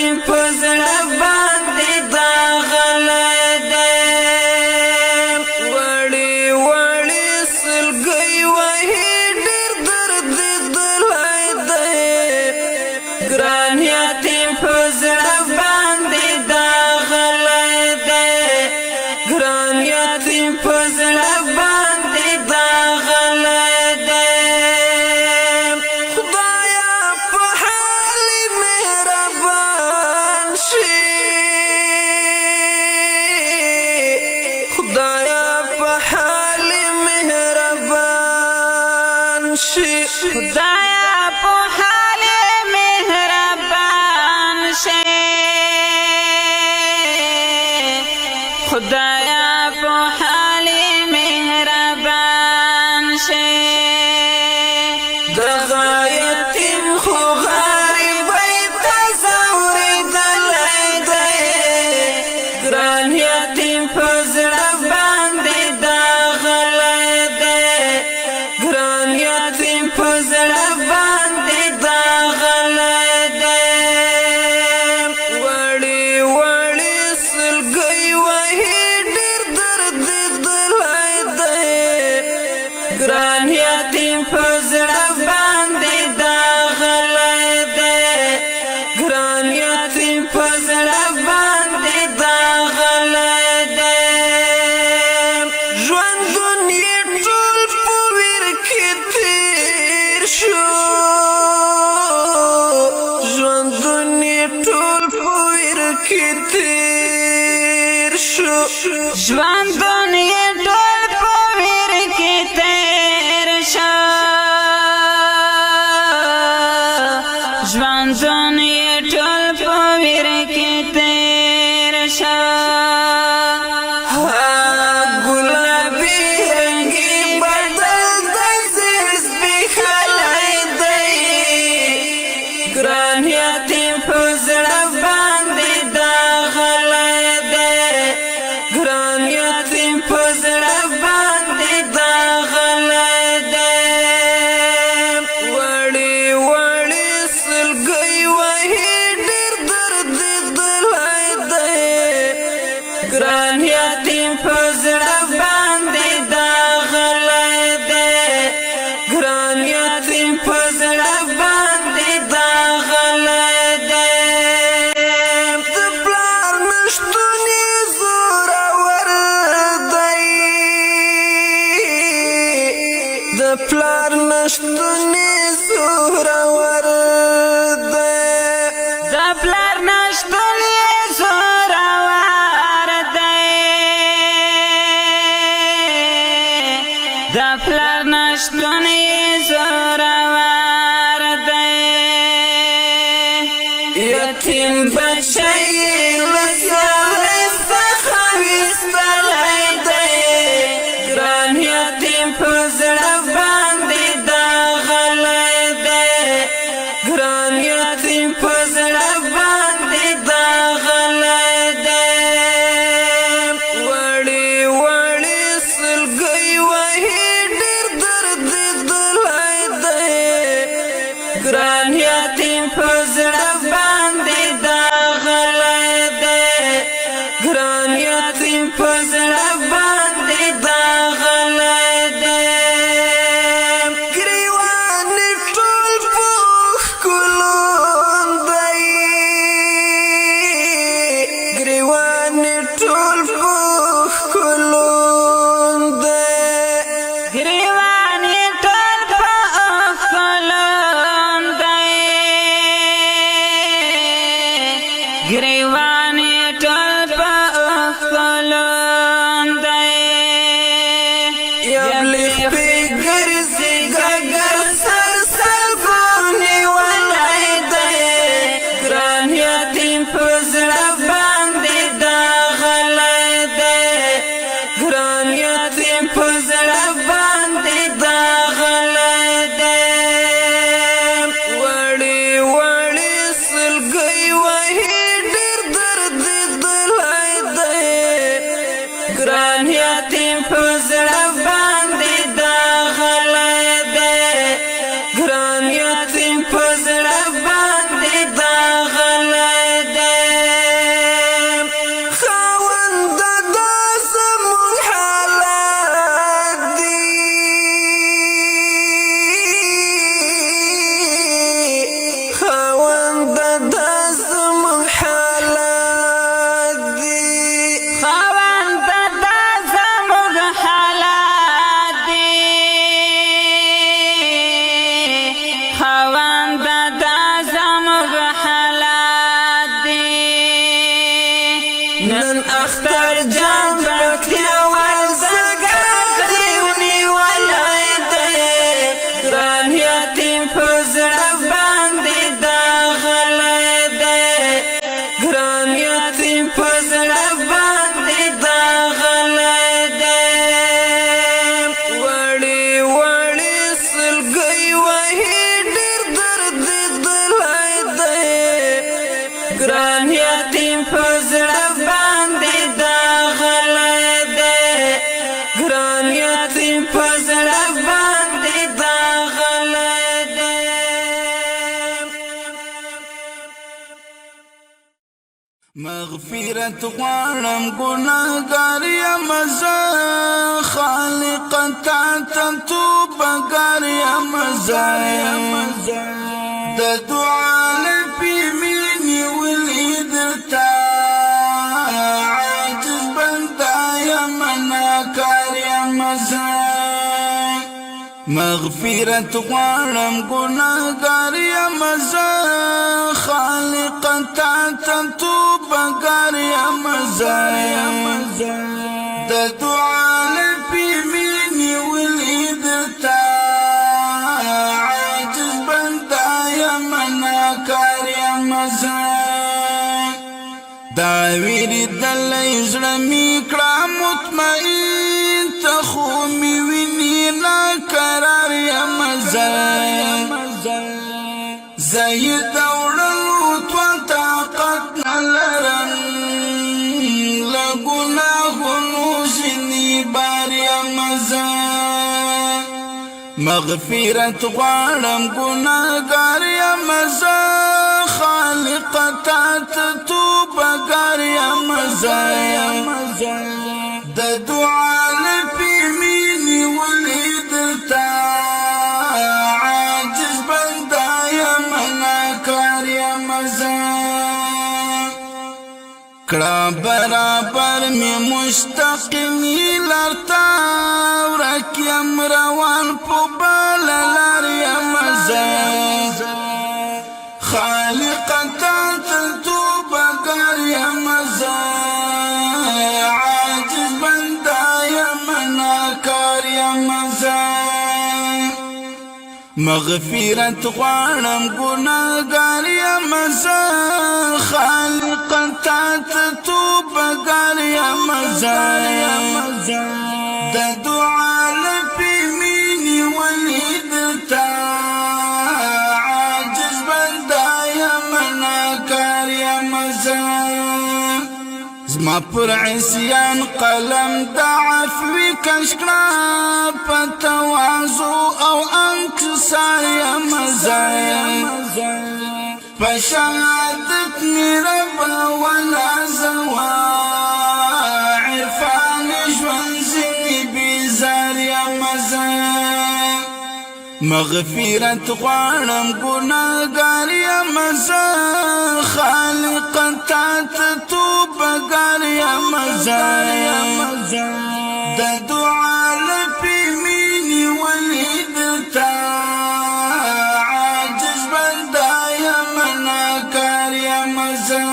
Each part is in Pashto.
یتیم په زړه باندې داغلی دی وړې وړې سلګۍ وهي ډېر درد لیدلی دی ګران یتیم په زړه باندې داغلی دی ګران یتیم په زړه باندې داغلی دی خدایا په حال مهربان شي خدایا په حال مهربان شي خدایا په حال مهربان شي خدایا په حال مهربان شي دغه یتیم خو غریبۍ ته ځورېدلی دی ګران یتیم په زړه باندې داغلی دی ګران یتیم په زړه باندې داغلی دی وړې وړې سلګۍ وهي ډېر درد لیدلی دی ګران یتیم په زړه باندې داغلی دی ګران یتیم په زړه باندې داغلی دی ژوندون یې ټول په ویر کې تېر شو ژوندون یې ټول په ویر کې تېر شو ژوندون یې ټول په ویر کې تېر شو ژوندون یې ټول په ویر کې تېر شو ګلابي رنګي بدل د زړه زبېښلی دی ګران یتیم په زړه باندې داغلی دی ګران یتیم په زړه باندې داغلی دی وړې وړې سلګۍ وهي ډېر درد لیدلی دی ګران یتیم په زړه باندې داغلی دی ګران یتیم په زړه باندې داغلی دی د پلار نشتون یې زورور دی د پلار نشتون یې زورور دی د پلار نشتون یې زورور دی د پلار نشتون یې زورور دی یتیم بچی له سیوري څخه ویستلی دی ګران یتیم په زړه باندې داغلی دی ګران یتیم په زړه باندې داغلی دی وړې وړې سلګۍ وهي ډېر درد لیدلی دی ګران یتیم په زړه باندې داغلی دی ګران یتیم په زړه باندې داغلی دی ګریوان یې ټول په ښکلو دی ګریوان یې ټول په ښکلو دی ګریوان یې ټول په ښکلو دی ګریوان یې ټول په ښکلو دی یبلی خپې ګرځي ګګر سر سلګونې ولی دی ګران یتیم په زړه باندې داغلی دی ګران یتیم په زړه باندې داغلی دی وړې وړې سلګۍ وهي ډېر درد نن اختر جان پکتیا ورزګار دیونی ولای دی ګران یتیم په زړه باندې داغلی دی ګران یتیم په زړه باندې داغلی دی وړي وړي سلګي وهي ډېر درد دلای دی ګران یتیم په زړه باندې داغلی دی ګران یتیم په زړه باندې داغلی دی مغفرت غواړم ګناهګار یم زه خالق تا ته توبهګار یم زه د دعا لپې مې نیولې درته عاجز بنده یم ناکار یم زه مغفرت غواړم ګناهګار یم زه خالق تا ته توبهګار یم زه د دعا لپې مې نیولې درته عاجز بنده یم ناکار یم زه دا وېرېدلی زړه مې کړه مطمئن ته خو مې وینې ناقرار یم زه زه یې د وړلو توان طاقت نه لرم له ګناهونو ځینې بار یم زه مغفرت غواړم ګناهګار یم زه خالق تا ته توبهګار یم زه د دعا لپې مې نیولې درته عاجز بنده یم ناکار یم زه کړه برابر مې مستقیمي لار ته ورک یم روان په بله لار یم زه خالق تا ته توبهګار یم زه عاجز بنده یم ناکار یم زه مغفرت غواړم ګناهګار یم زه خالق تا ته توبهګار یم زه د دعا لپې مې نیولې درته عاجز بنده یم ناکار یم زه زما پر عصیان قلم د عفوي کش کړه په تواضع او انکسار یم زه په شهادت مې رب ونازوه عرفان ژوند ځینې بیزار یم زه مغفرت غواړم ګناهګار یم زه خالق تا ته توبهګار یم زه د دعا لپې مې نیولې درته عاجز بنده یم ناکار یم زه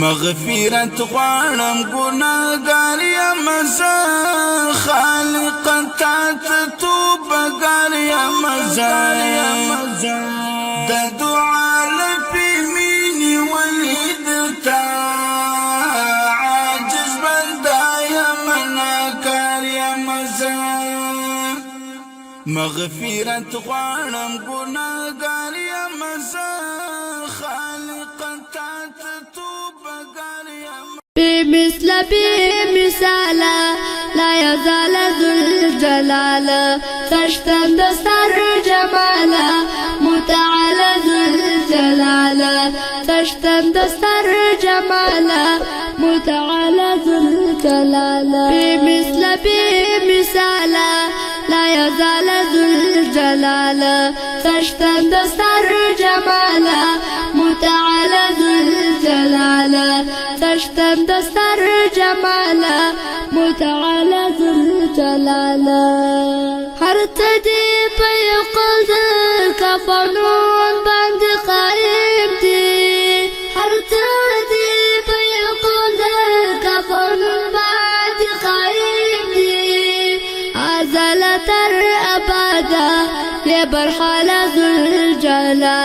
مغفرت غواړم ګناهګار یم زه خالق تا ته توبهګار یم زه د دعا لپې مې نیولې درته عاجز بنده یم ناکار یم زه مغفرت غواړم ګناهګار یم زه خالق تا ته توبهګار یم بمثل بمثالا لا يزال ذو الجلال تشتم دستر جمالا متعالى ذو الجلال تشتم دستر جمالا متعالى ذو الجلال بمثل بمثالا لا يزال ذو الجلال تشتم دستر جمالا متعالى ذو الجلال تشتم دستر جمالا متعالى ذو الجلال هر تدي بيقظ كفنون بند قائم دي هر تدي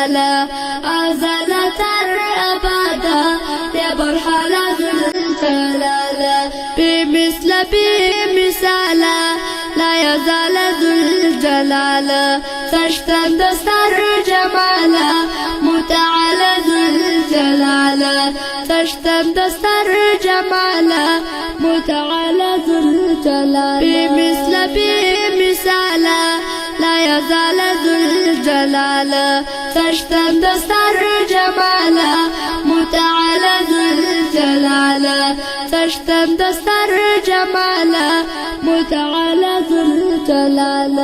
جلاله ازل تر ابدا يا برحال ذو الجلال بمثل بمثال لا يزال ذو الجلال تشتم دستر جمال متعال ذو الجلال تشتم دستر جمال متعال ذو الجلال بمثل بمثال لا يزال ذو الجلال تشتم دستر جمال متعال ذو الجلال تشتم دستر جمال متعال ذو الجلال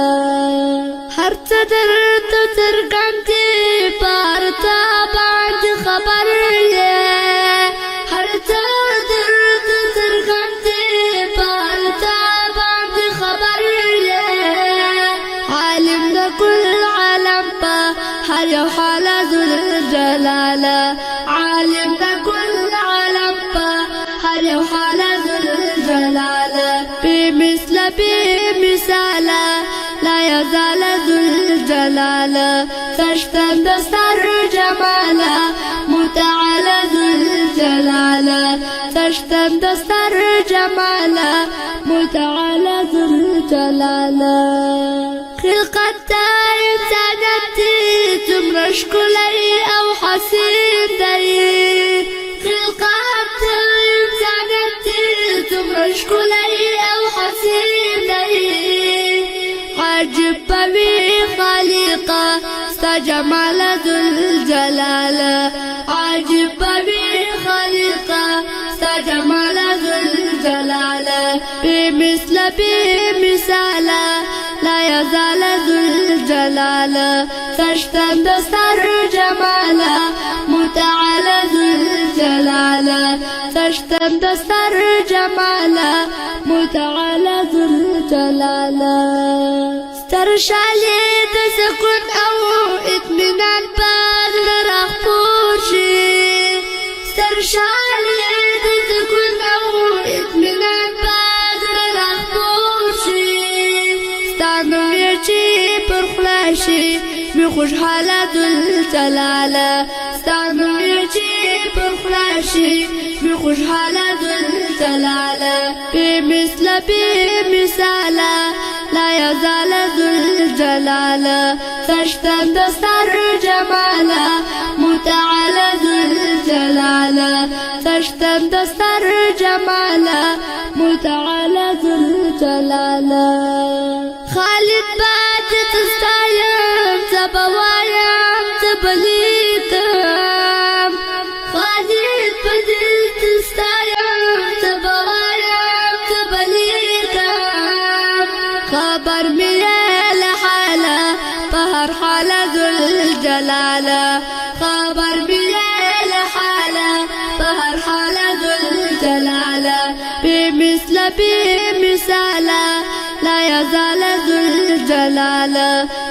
هر څه درته څرګندې پارتا باندې خبر یې هر څه درته څرګندې پارتا باندې خبر یې عالم د کل عالم په هر یو حال ذو الجلال عالم د کل عالم په هر یو حال ذو الجلال بمثل بمثال لا يزال ذو الجلال تشتم دستر جمال متعال ذو الجلال تشتم دستر جمال متعال ذو الجلال خلقت انسانتي تمر ښکلی او حسین دی خلقت انسانتي تمر ښکلی او حسین دی عجب بوي خالقا ستا جمال ذو الجلال عجب بوي خالقا ستا جمال ذو الجلال بمثل بمثال لا يزال ذو الجلال تشتم دستر جمال متعال ذو الجلال تشتم دستر جمال متعال ذو الجلال ستر شالي د سکون او اطمینان په زړه راخپور شي ستر شالي د سکون او اطمینان په زړه راخپور شي ستا نوم یې چې پر خوله شي می خوشحاله ذو الجلال ستا نوم یې چې پر خوله شي می خوشحاله ذو الجلال بمثل بمثال لا يزال ذو الجلال تشتم دستر جمال متعال ذو الجلال تشتم دستر جمال متعال ذو الجلال خالد بات تستایم زبوایم زبلیتم خالد بدل تستایم زبوایم زبلیتم خبر میه لحاله بهر حاله ذو الجلال خبر میه لحاله بهر حاله ذو الجلال بمثل بمثال لا يزال ذو الجلال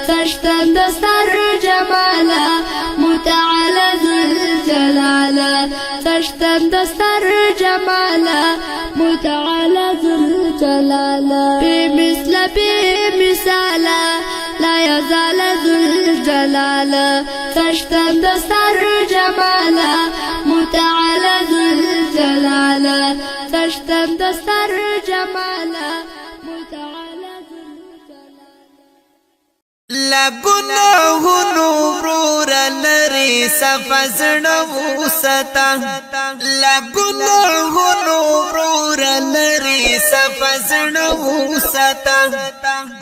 تشتم دستر جمال متعال ذو الجلال تشتم دستر جمال متعال ذو الجلال بمثل بمثال لا يزال ذو الجلال تشتم دستر جمال متعال ذو الجلال تشتم دستر جمال متعال ذو الجلال لګناهونو ورور لري صفا زړه وستا لګناهونو ورور لري صفا زړه وستا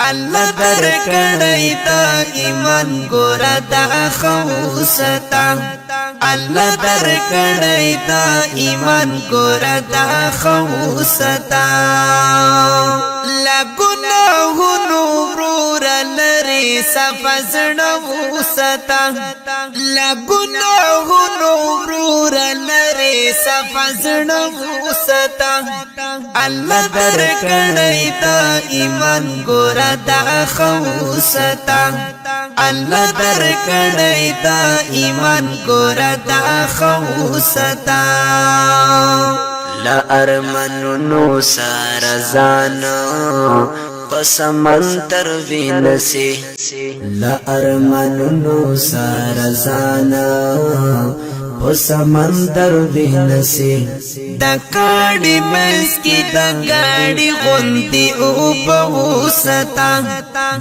الله درکړی دا ایمان ګور دا خوستا الله درکړی دا ایمان ګور دا خوستا لګناهونو ورور لري صفا زړه وستا لګناهونو ورور لري صفا زړه وستا الله درکړی دا ایمان ګور دا خوستا الله درکړی دا ایمان ګور دا خوستا لا ارمنو سار زانو پسمندر وینسی لارمانونو سارزانا پسمندر وینسی دا کاڑی مینس کی دا گاڑی غندی او بوستا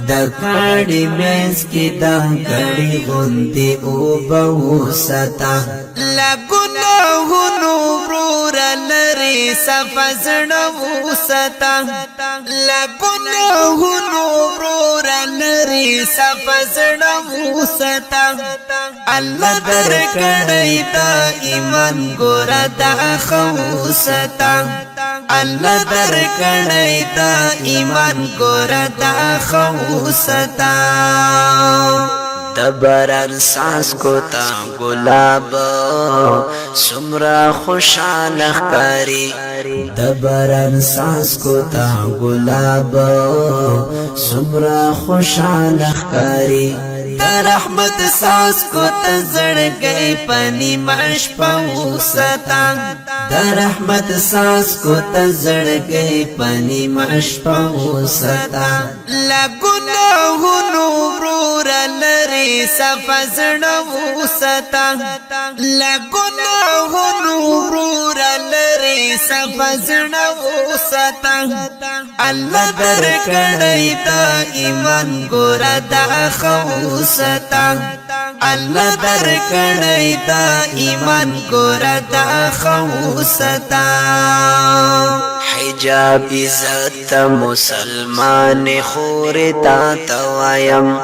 دا کاڑی مینس کی دا گاڑی غندی او بوستا لگناہنو برورا لری سفزنو وستا لگناہنو برورا لری سفزنو وستا اللہ در کڑی دا ایمان گورا دا خوستا اللہ در کڑی دا ایمان گورا دا خوستا دبران ساس کو تا گلاب سمرا خوشان اخکاری دبران ساس کو تا گلاب سمرا خوشان اخکاری در رحمت ساس کو تزڑ گئی پنی مش پوستا در رحمت ساس کو تزڑ گئی پنی مش پوستا لگناہنو برورا لری سفزنو وستا لگناہنو برورا لری سفزنو وستا اللہ در کڑی دا ایمان گورا دا خوستا اللہ در کڑی دا ایمان گورا دا خوستا حجاب عزت مسلمان خورتا توایم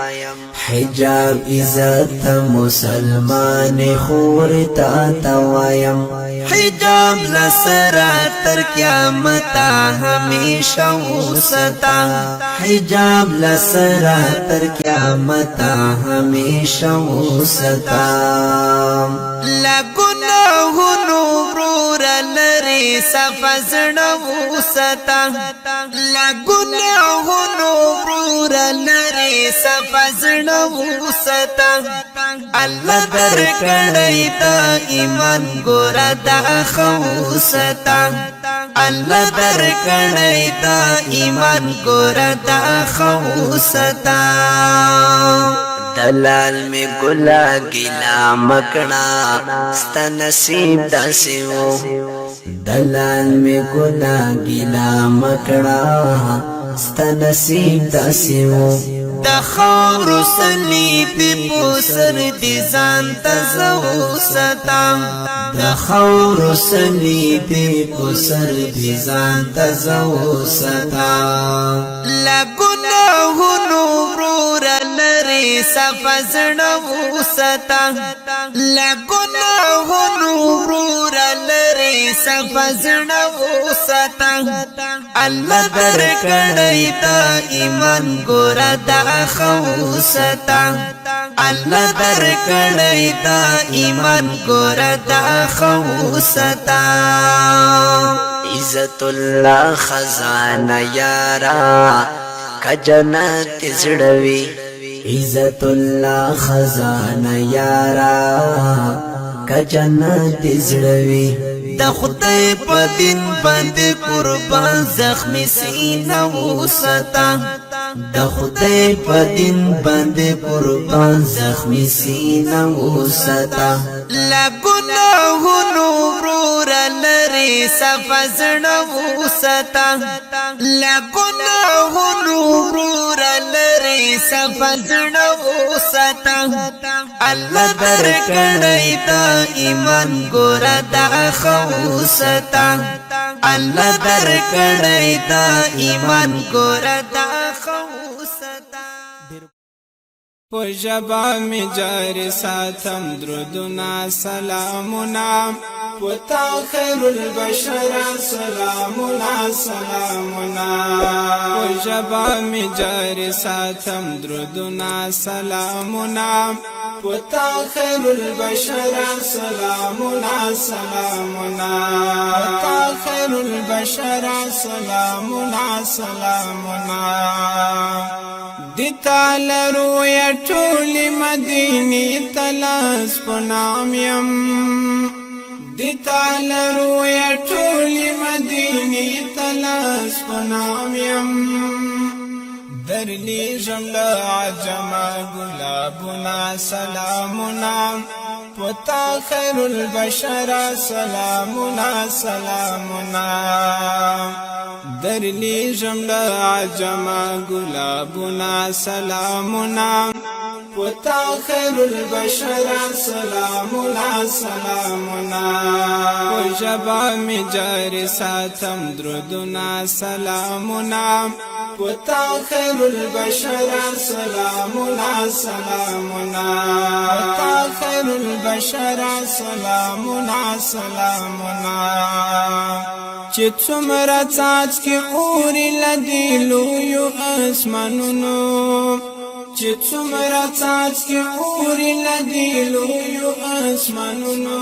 حجاب عزت مسلمان خورتا توایم حجاب لسرا تر قیامتا ہمیشہ وستا حجاب لسرا تر قیامتا ہمیشہ وستا لگناہنو برورا لری سفزنو وستا لگناہنو برورا لری سفزنو وستا اللہ در کڑی دا ایمان گورا دا خوستا اللہ در کڑی دا ایمان گورا دا خوستا دلال میں گلا گلا مکڑا ستا نصیب دا سیو دلال میں گلا گلا مکڑا ستا نصیب دا سیو دا خور سلیب پوسر دی زانتا زوستا دا خور سلیب پوسر دی زانتا زوستا لگناہنو برورا لری سفزنو وستا لگناہنو برورا لری سفزنو وستا اللہ در کڑی دا ایمان گورا دا خوستا اللہ در کڑی دا ایمان گورا دا خوستا عزت اللہ خزانہ یارا کجنات زڑوی عزت اللہ خزانہ یارا کجنات زڑوی دا خدای پا دن بند قربان زخمی سینہ وستا دا خدای پا دن بند قربان زخمی سینہ وستا لگناہنو برورا لری سفزنو وستا لگناہنو برورا لری سفزنو وستا اللہ در کڑی دا ایمان گورا دا خوستا اللہ در کڑی دا ایمان گورا دا خوستا پجبا می جاری ساتم درودنا سلامنا پتا خیر البشر سلامنا سلامنا پجبا می جاری ساتم درودنا سلامنا پتا خیر البشر سلامنا سلامنا پتا خیر البشر سلامنا سلامنا دیتا لرو یا ټولی مدینی تلاس پنام یم دیتا لرو یا ټولی مدینی تلاس پنام یم درلیږم له عجمه ګلابونه سلامونه پتا خیر البشر سلامونه سلامونه درلیږم له عجمه ګلابونه سلامونه پتا خیر البشر سلامونه سلامونه په ژبه مې جاري ساتم درودونه سلامونه پتا خیر البشر سلامونه سلامونه پتا خیر البشر سلامونه سلامونه چې څومره څاڅکي اوري له دې لویو اسمانونو چې څومره څاڅکي اوري له دې لویو اسمانونو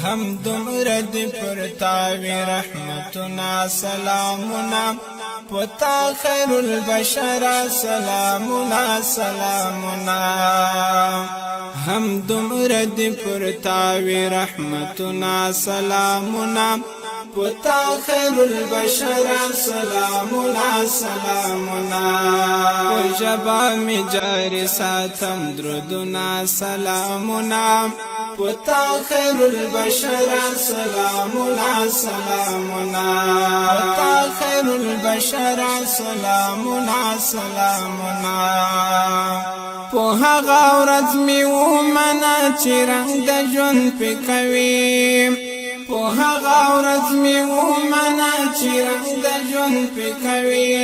هم دومره دې پر تا وي رحمتونه سلامونه پتا خیر البشر سلامونه سلامونه هم دومره دې پر تا وي رحمتونه سلامونه پتا خیر البشر سلامونه سلامونه په ژبه مې جاري ساتم درودونه سلامونه پتا خیر البشر سلامونه سلامونه پتا خیر البشر سلامونه سلامونه په هغه ورځ مې ومنه چې رنګ د ژوند پې کوي په هغه ورځ مې ومنه چې رنګ د ژوند پې کوي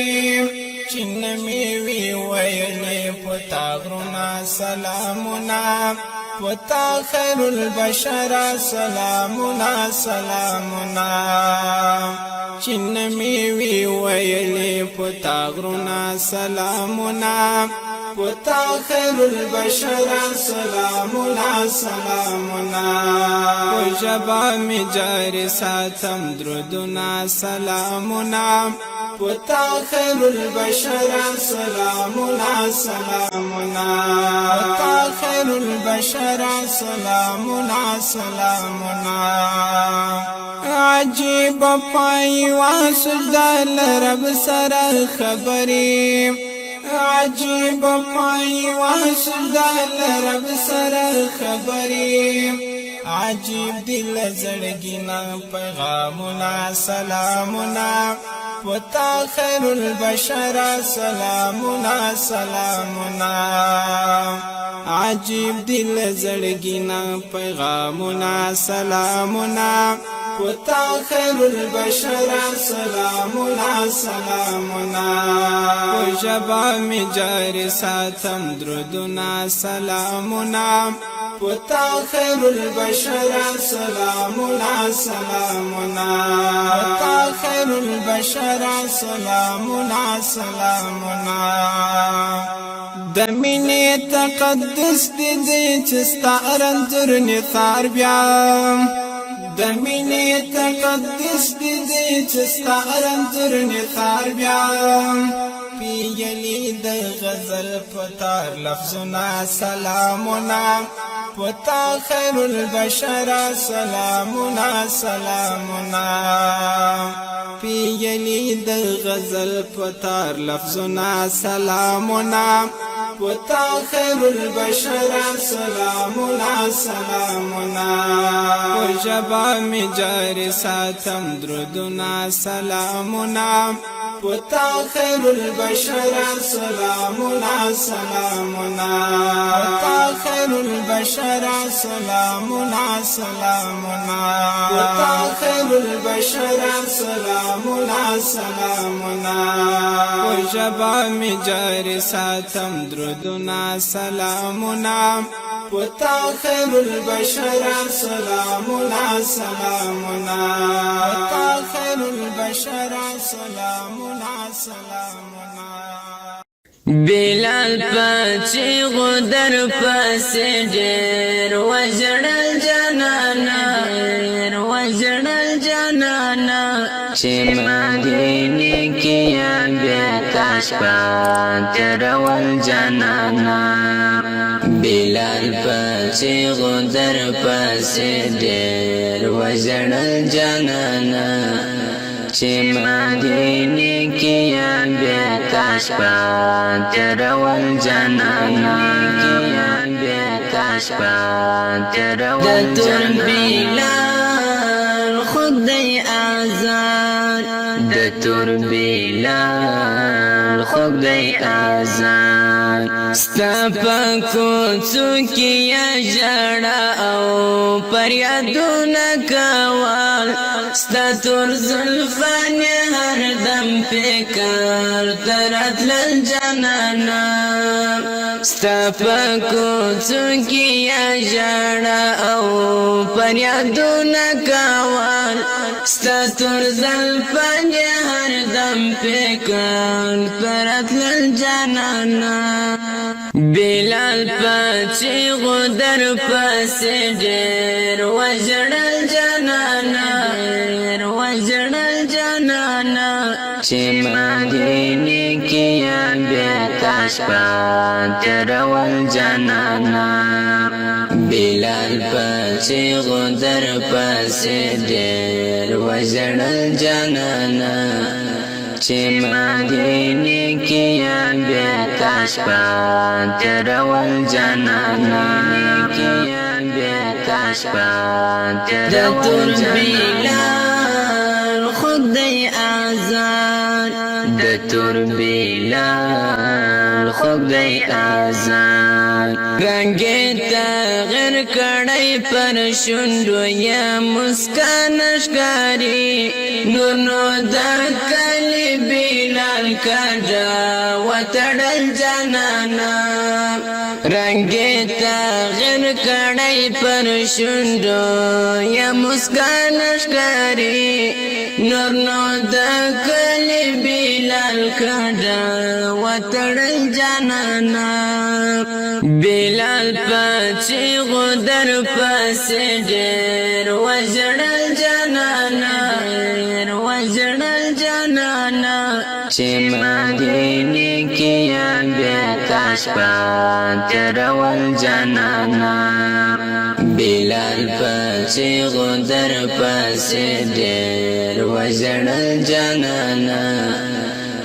چې نه مې وي ویلې په تا غرونه سلامونه پتا خیر البشر سلامونه سلامونه چې نه مې وي ویلې په تا غرونه سلامونه پتا خیر البشر سلامونه سلامونه په ژبه مې جاري ساتم درودونه سلامونه پتا خیر البشر سلامونه سلامونه پتا خیر البشر سلامونه سلامونه عجیب پای واسجده لرب سره خبرې عجیب پای واسجده لرب سره خبرې عجیب دل زړګینا پیغامونه سلامونه پتا خیر البشر سلامونه سلامونه عجیب دل زړګینا پیغامونه سلامونه پتا خیر البشر سلامونه سلامونه په ژبه مې جاري ساتم درودونه سلامونه پتا خیر البشر سلامونه سلامونه پتا خیر البشر سلامونه سلامونه د مینې تقدس دې چې ستا رنځور نثار بیا د مینې تقدس دې چې ستا رنځور نثار بیا پیغلی د غزل پتار لفظونه سلامونه پتا خیر البشر سلامونه سلامونه پیغلی د غزل پتار لفظونه سلامونه پتا خیر البشر سلامونه سلامونه په ژبه مې جاري ساتم درودونه سلامونه پتا خیر البشر سلامونه سلامونه پتا خیر البشر سلامونه سلامونه پتا خیر البشر سلامونه سلامونه په ژبه مې جاري ساتم درودونه سلامونه پتا خیر البشر سلامونه سلامونه پتا خیر البشر سلامونه سلامونه بلال پچی غدر پس ډیر وژړل جنانا ډیر وژړل جنانا چې مدینه کې بیرته شپه تېرول جنانا بلال پچی غدر پس ډیر وژړل جنانا چې مدینه کې یا بیتا شپه تیرول جانانا د تور بلال خدای آزاد د تور بلال خدای آزاد ستا پکو څوکیا ژړا او پریادونه کول ستا تور زلفان هر دم فکر ترتلل جانانا ستا پکو څوکیا ژړا او پریادونه کول ستا تور زلفان هر دم فکر ترتلل جانانا بلال پچی غدر پس ډیر وژړل جانانا وژړل جانانا چې مدینه کې یا بیتا شپه تیرول جانانا بلال پچی غدر پس ډیر وژړل جانانا چې مدینه کې یا بیتا شپه تیرول جانانا د تور بلال خدای آزاد د تور بلال خدای آزاد رنگی تغیر کڑی پر شندو یا مسکان اشکاری نور نو دا کلی بلال کجا وطڑل جانانا رنگی تغیر کڑی پر شندو یا مسکان اشکاری نور نو دا کلی بلال کجا وطڑل جانانا بلال پچی غدر پس ډیر وژړل جانانا وژړل جانانا چې مدینه کې یا بیتا شپه تیرول جانانا بلال پچی غدر پس ډیر وژړل جانانا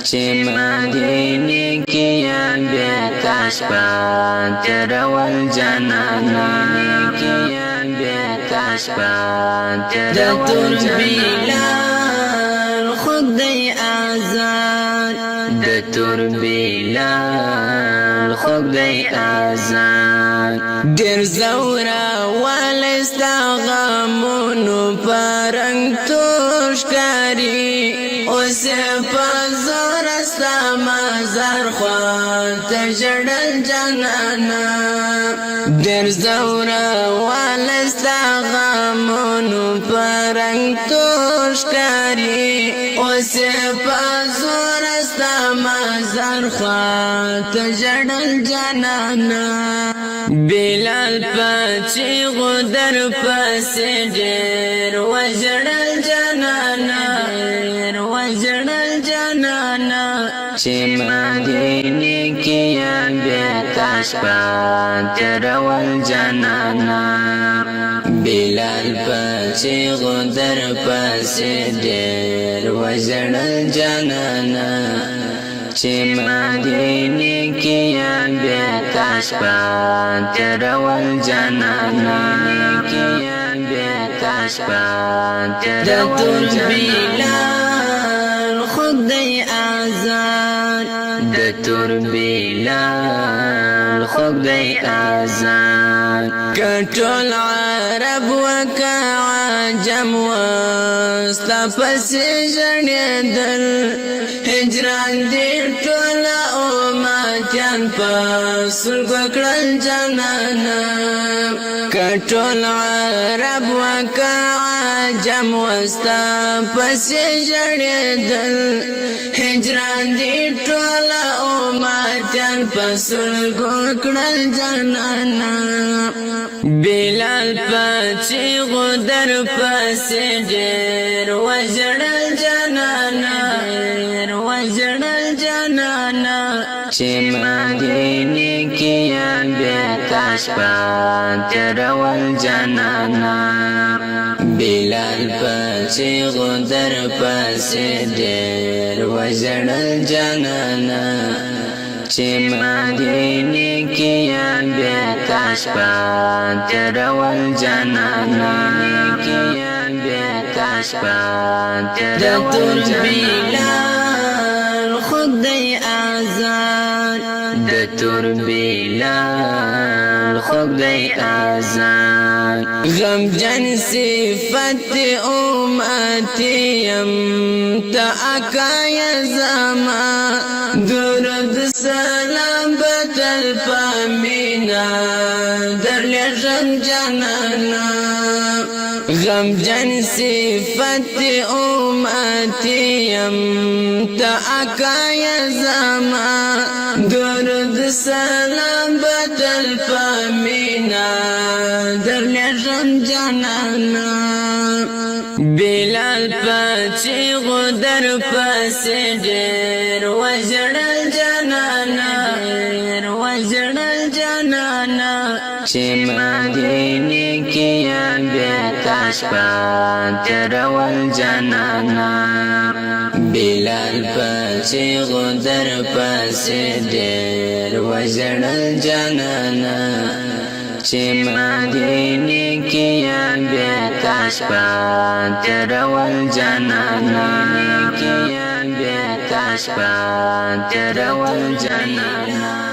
چې مدینه کې یا بیتا شپه تیرول جانانا د تور بلال خدای آزاد د تور بلال خدای آزاد ډیر زورا والستا غمونو پرنګ توشکاری اوس په زور ستا مزار خوان ته ژړل جانانا ډیر زورا والستا غمونو پرنګ توشکاری اوس په زور ستا مزار خوان ته ژړل جانانا بلال پچی غدر پس ډیر وژړل جانانا وژړل جانانا چې مدینه کې یا بیتا شپه تیرول جانانا بلال پچی غدر پس ډیر وژړل جانانا چې مدینه کې یا بیتا شپه تیرول جانانا د تور بلال خدای آزاد د تور بلال خدای آزاد کټول عرب وکا عجم وستا پس ژړېدل هجران دې ټول امتیان پسل کړل جانانا کټول عرب وکا عجم وستا پس ژړېدل هجران دې ټول امتیان پسل کړل جانانا بلال پچی غدر پس ډیر وژړل جانانا وژړل جانانا چې مدینه کې یا بیتا شپه تیرول جانانا بلال پچی چیغو در پسی دیر وزرل جانانا چی مدینی کیا بیتاش پا ترول جانانا کیا بیتاش پا ترول جانانا خود دی آزاد دتور بیلال خود دی آزاد غم جن صفت امتیم تا اکای زما درود سلام بدل پامینا در لیشم جانانا غم جن صفت امتیم تا اکای زما درود سلام بدل پامینا در لیشم جانانا بلال پاچی غدر پاسی دیر وزرل جانانا وزرل جانانا چی مدینی کیا بیتاش پا ترول جانانا بلال پاچی غدر پاسی دیر وزرل جانانا چی مدینی کیا بیتاش پا ترول جانانا کیا بیتاش پا ترول جانانا